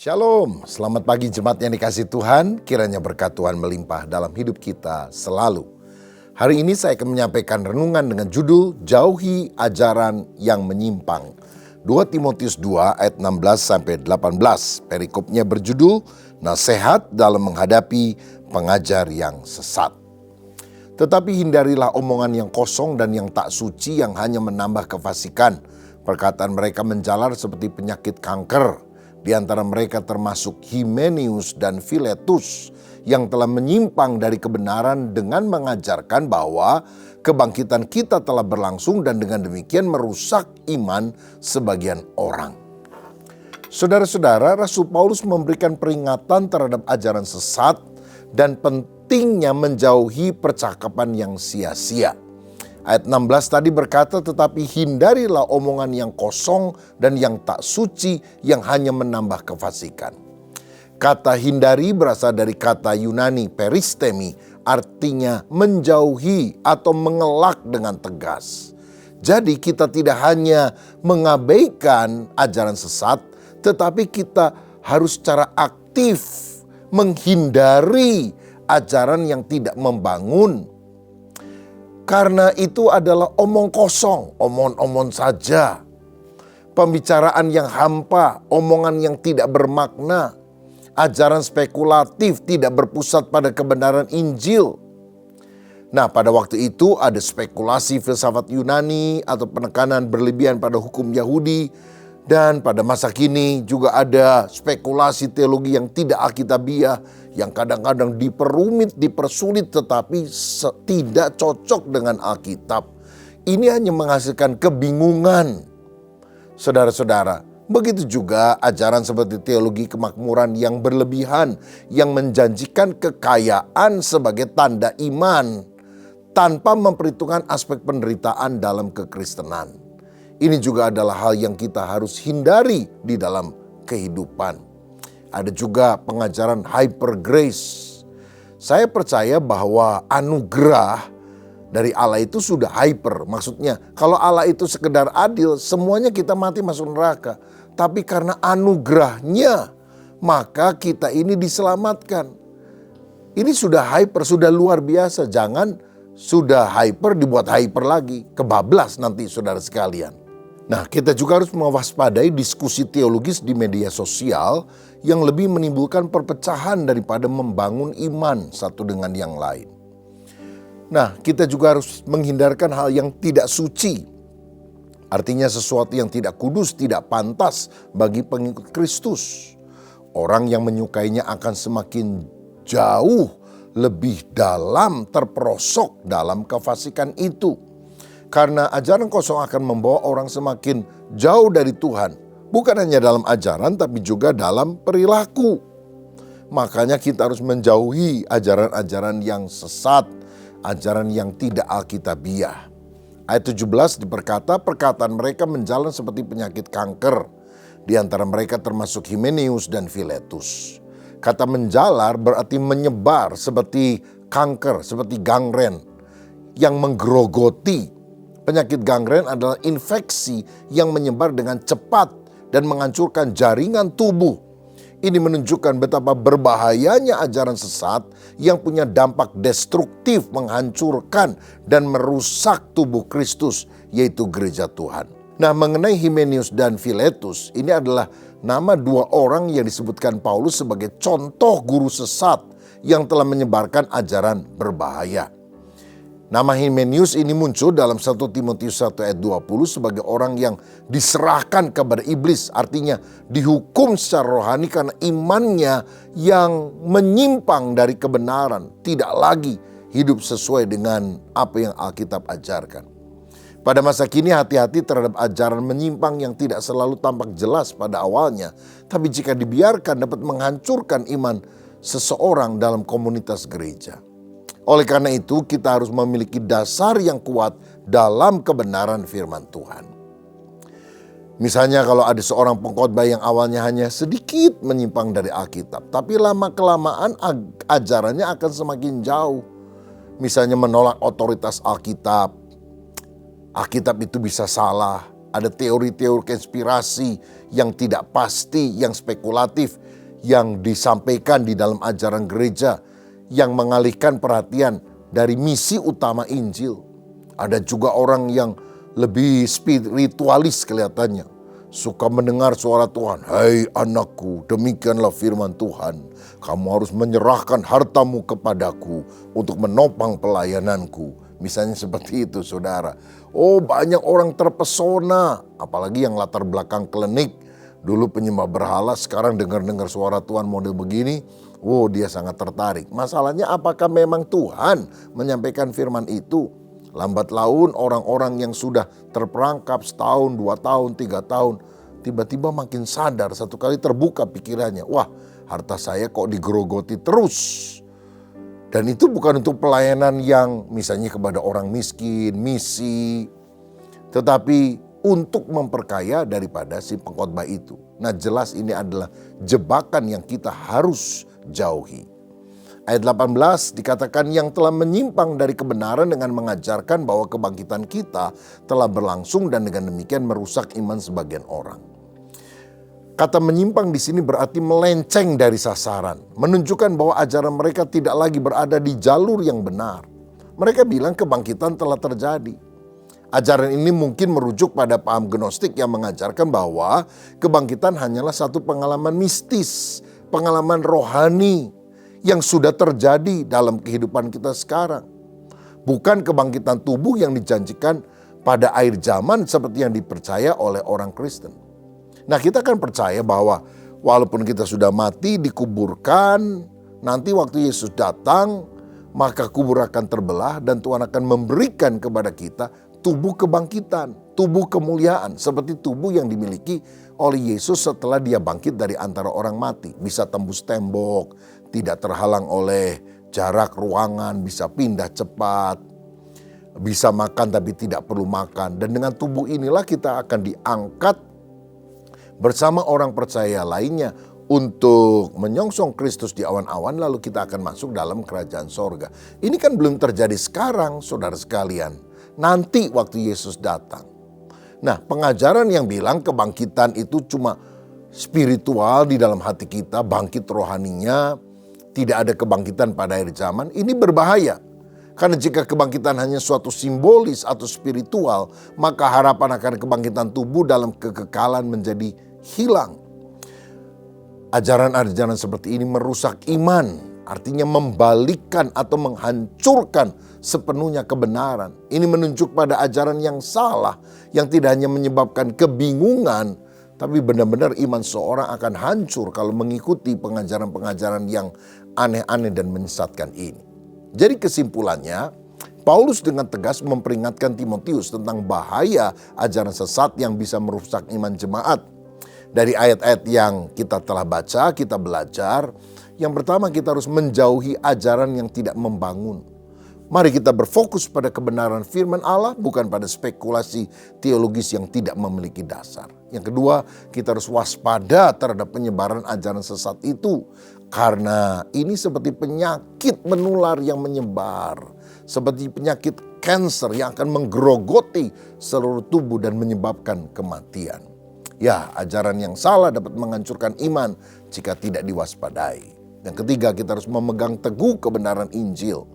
Shalom, selamat pagi jemaat yang dikasihi Tuhan, kiranya berkat Tuhan melimpah dalam hidup kita selalu. Hari ini saya akan menyampaikan renungan dengan judul Jauhi Ajaran yang Menyimpang. 2 Timotius 2 ayat 16-18, perikopnya berjudul Nasihat dalam menghadapi pengajar yang sesat. Tetapi hindarilah omongan yang kosong dan yang tak suci yang hanya menambah kefasikan. Perkataan mereka menjalar seperti penyakit kanker. Di antara mereka termasuk Hymenaeus dan Philetus yang telah menyimpang dari kebenaran dengan mengajarkan bahwa kebangkitan kita telah berlangsung dan dengan demikian merusak iman sebagian orang. Saudara-saudara, Rasul Paulus memberikan peringatan terhadap ajaran sesat dan pentingnya menjauhi percakapan yang sia-sia. Ayat 16 tadi berkata, tetapi hindarilah omongan yang kosong dan yang tak suci yang hanya menambah kefasikan. Kata hindari berasal dari kata Yunani peristemi, artinya menjauhi atau mengelak dengan tegas. Jadi kita tidak hanya mengabaikan ajaran sesat, tetapi kita harus secara aktif menghindari ajaran yang tidak membangun. Karena itu adalah omong kosong, omong-omong saja. Pembicaraan yang hampa, omongan yang tidak bermakna. Ajaran spekulatif tidak berpusat pada kebenaran Injil. Nah, pada waktu itu ada spekulasi filsafat Yunani atau penekanan berlebihan pada hukum Yahudi. Dan pada masa kini juga ada spekulasi teologi yang tidak alkitabiah, yang kadang-kadang diperumit, dipersulit tetapi tidak cocok dengan Alkitab. Ini hanya menghasilkan kebingungan. Saudara-saudara, begitu juga ajaran seperti teologi kemakmuran yang berlebihan, yang menjanjikan kekayaan sebagai tanda iman, tanpa memperhitungkan aspek penderitaan dalam kekristenan. Ini juga adalah hal yang kita harus hindari di dalam kehidupan. Ada juga pengajaran hyper grace. Saya percaya bahwa anugerah dari Allah itu sudah hyper. Maksudnya kalau Allah itu sekedar adil, semuanya kita mati masuk neraka. Tapi karena anugerahnya, maka kita ini diselamatkan. Ini sudah hyper, sudah luar biasa. Jangan sudah hyper dibuat hyper lagi. Kebablas nanti saudara sekalian. Nah, kita juga harus mewaspadai diskusi teologis di media sosial yang lebih menimbulkan perpecahan daripada membangun iman satu dengan yang lain. Nah, kita juga harus menghindarkan hal yang tidak suci. Artinya sesuatu yang tidak kudus, tidak pantas bagi pengikut Kristus. Orang yang menyukainya akan semakin jauh lebih dalam terperosok dalam kefasikan itu. Karena ajaran kosong akan membawa orang semakin jauh dari Tuhan. Bukan hanya dalam ajaran tapi juga dalam perilaku. Makanya kita harus menjauhi ajaran-ajaran yang sesat. Ajaran yang tidak alkitabiah. Ayat 17 berkata, perkataan mereka menjalan seperti penyakit kanker. Di antara mereka termasuk Hymenaeus dan Philetus. Kata menjalar berarti menyebar seperti kanker, seperti gangren. Yang menggerogoti. Penyakit gangren adalah infeksi yang menyebar dengan cepat dan menghancurkan jaringan tubuh. Ini menunjukkan betapa berbahayanya ajaran sesat yang punya dampak destruktif, menghancurkan dan merusak tubuh Kristus, yaitu gereja Tuhan. Nah, mengenai Hymenaeus dan Philetus, ini adalah nama dua orang yang disebutkan Paulus sebagai contoh guru sesat yang telah menyebarkan ajaran berbahaya. Nama Hymenaeus ini muncul dalam 1 Timotius 1 ayat 20 sebagai orang yang diserahkan kepada iblis. Artinya dihukum secara rohani karena imannya yang menyimpang dari kebenaran. Tidak lagi hidup sesuai dengan apa yang Alkitab ajarkan. Pada masa kini hati-hati terhadap ajaran menyimpang yang tidak selalu tampak jelas pada awalnya. Tapi jika dibiarkan dapat menghancurkan iman seseorang dalam komunitas gereja. Oleh karena itu kita harus memiliki dasar yang kuat dalam kebenaran firman Tuhan. Misalnya kalau ada seorang pengkhotbah yang awalnya hanya sedikit menyimpang dari Alkitab. Tapi lama-kelamaan ajarannya akan semakin jauh. Misalnya menolak otoritas Alkitab. Alkitab itu bisa salah. Ada teori-teori konspirasi yang tidak pasti, yang spekulatif, yang disampaikan di dalam ajaran gereja, yang mengalihkan perhatian dari misi utama Injil. Ada juga orang yang lebih spiritualis kelihatannya, suka mendengar suara Tuhan. Hai anakku, demikianlah firman Tuhan. Kamu harus menyerahkan hartamu kepadaku untuk menopang pelayananku. Misalnya seperti itu, saudara. Oh, banyak orang terpesona, apalagi yang latar belakang klinik. Dulu penyembah berhala, sekarang dengar-dengar suara Tuhan model begini. Oh, dia sangat tertarik. Masalahnya apakah memang Tuhan menyampaikan firman itu? Lambat laun orang-orang yang sudah terperangkap setahun, 2 tahun, 3 tahun, tiba-tiba makin sadar, satu kali terbuka pikirannya. Wah, harta saya kok digerogoti terus. Dan itu bukan untuk pelayanan yang misalnya kepada orang miskin, misi, tetapi untuk memperkaya daripada si pengkhotbah itu. Nah, jelas ini adalah jebakan yang kita harus jauhi. Ayat 18 dikatakan yang telah menyimpang dari kebenaran dengan mengajarkan bahwa kebangkitan kita telah berlangsung dan dengan demikian merusak iman sebagian orang. Kata menyimpang di sini berarti melenceng dari sasaran, menunjukkan bahwa ajaran mereka tidak lagi berada di jalur yang benar. Mereka bilang kebangkitan telah terjadi. Ajaran ini mungkin merujuk pada paham gnostik yang mengajarkan bahwa kebangkitan hanyalah satu pengalaman mistis, pengalaman rohani yang sudah terjadi dalam kehidupan kita sekarang. Bukan kebangkitan tubuh yang dijanjikan pada akhir zaman seperti yang dipercaya oleh orang Kristen. Nah, kita kan percaya bahwa walaupun kita sudah mati, dikuburkan, nanti waktu Yesus datang, maka kubur akan terbelah dan Tuhan akan memberikan kepada kita tubuh kebangkitan, tubuh kemuliaan, seperti tubuh yang dimiliki oleh Yesus setelah dia bangkit dari antara orang mati. Bisa tembus tembok, tidak terhalang oleh jarak ruangan, bisa pindah cepat, bisa makan tapi tidak perlu makan. Dan dengan tubuh inilah kita akan diangkat bersama orang percaya lainnya untuk menyongsong Kristus di awan-awan, lalu kita akan masuk dalam kerajaan sorga. Ini kan belum terjadi sekarang, saudara sekalian. Nanti waktu Yesus datang. Nah, pengajaran yang bilang kebangkitan itu cuma spiritual di dalam hati kita, bangkit rohaninya, tidak ada kebangkitan pada akhir zaman, ini berbahaya. Karena jika kebangkitan hanya suatu simbolis atau spiritual, maka harapan akan kebangkitan tubuh dalam kekekalan menjadi hilang. Ajaran-ajaran seperti ini merusak iman, artinya membalikkan atau menghancurkan sepenuhnya kebenaran. Ini menunjuk pada ajaran yang salah, yang tidak hanya menyebabkan kebingungan, tapi benar-benar iman seorang akan hancur kalau mengikuti pengajaran-pengajaran yang aneh-aneh dan menyesatkan ini. Jadi kesimpulannya, Paulus dengan tegas memperingatkan Timotius tentang bahaya ajaran sesat yang bisa merusak iman jemaat. Dari ayat-ayat yang kita telah baca, kita belajar. Yang pertama, kita harus menjauhi ajaran yang tidak membangun. Mari kita berfokus pada kebenaran firman Allah, bukan pada spekulasi teologis yang tidak memiliki dasar. Yang kedua, kita harus waspada terhadap penyebaran ajaran sesat itu. Karena ini seperti penyakit menular yang menyebar. Seperti penyakit kanker yang akan menggerogoti seluruh tubuh dan menyebabkan kematian. Ya, ajaran yang salah dapat menghancurkan iman jika tidak diwaspadai. Yang ketiga, kita harus memegang teguh kebenaran Injil.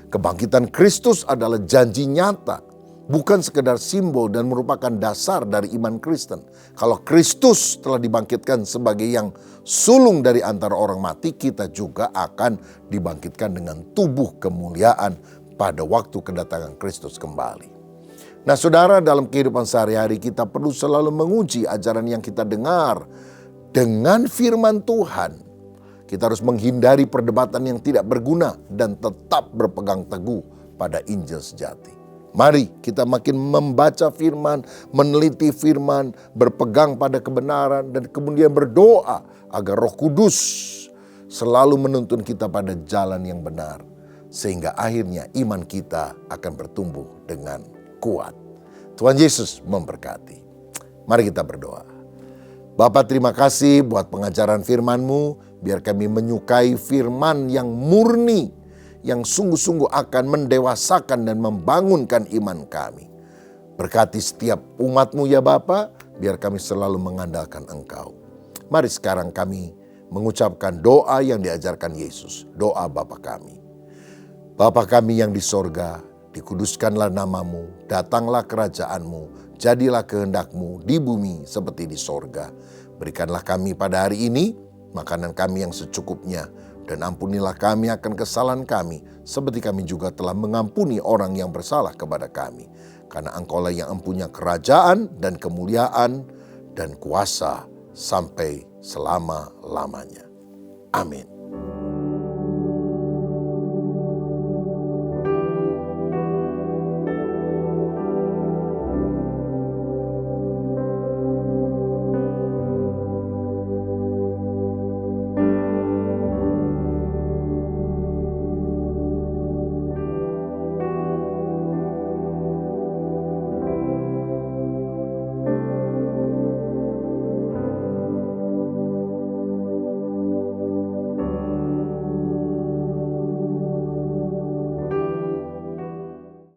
Kebangkitan Kristus adalah janji nyata, bukan sekedar simbol dan merupakan dasar dari iman Kristen. Kalau Kristus telah dibangkitkan sebagai yang sulung dari antara orang mati, kita juga akan dibangkitkan dengan tubuh kemuliaan pada waktu kedatangan Kristus kembali. Nah, saudara, dalam kehidupan sehari-hari kita perlu selalu menguji ajaran yang kita dengar dengan firman Tuhan. Kita harus menghindari perdebatan yang tidak berguna dan tetap berpegang teguh pada Injil sejati. Mari kita makin membaca firman, meneliti firman, berpegang pada kebenaran, dan kemudian berdoa agar Roh Kudus selalu menuntun kita pada jalan yang benar. Sehingga akhirnya iman kita akan bertumbuh dengan kuat. Tuhan Yesus memberkati. Mari kita berdoa. Bapa, terima kasih buat pengajaran firman-Mu. Biar kami menyukai firman yang murni, yang sungguh-sungguh akan mendewasakan dan membangunkan iman kami. Berkati setiap umat-Mu ya Bapa, biar kami selalu mengandalkan Engkau. Mari sekarang kami mengucapkan doa yang diajarkan Yesus, doa Bapa kami. Bapa kami yang di sorga, dikuduskanlah namamu, datanglah kerajaan-Mu, jadilah kehendak-Mu di bumi seperti di sorga. Berikanlah kami pada hari ini makanan kami yang secukupnya, dan ampunilah kami akan kesalahan kami, seperti kami juga telah mengampuni orang yang bersalah kepada kami. Karena Engkaulah yang empunya kerajaan dan kemuliaan dan kuasa sampai selama-lamanya. Amin.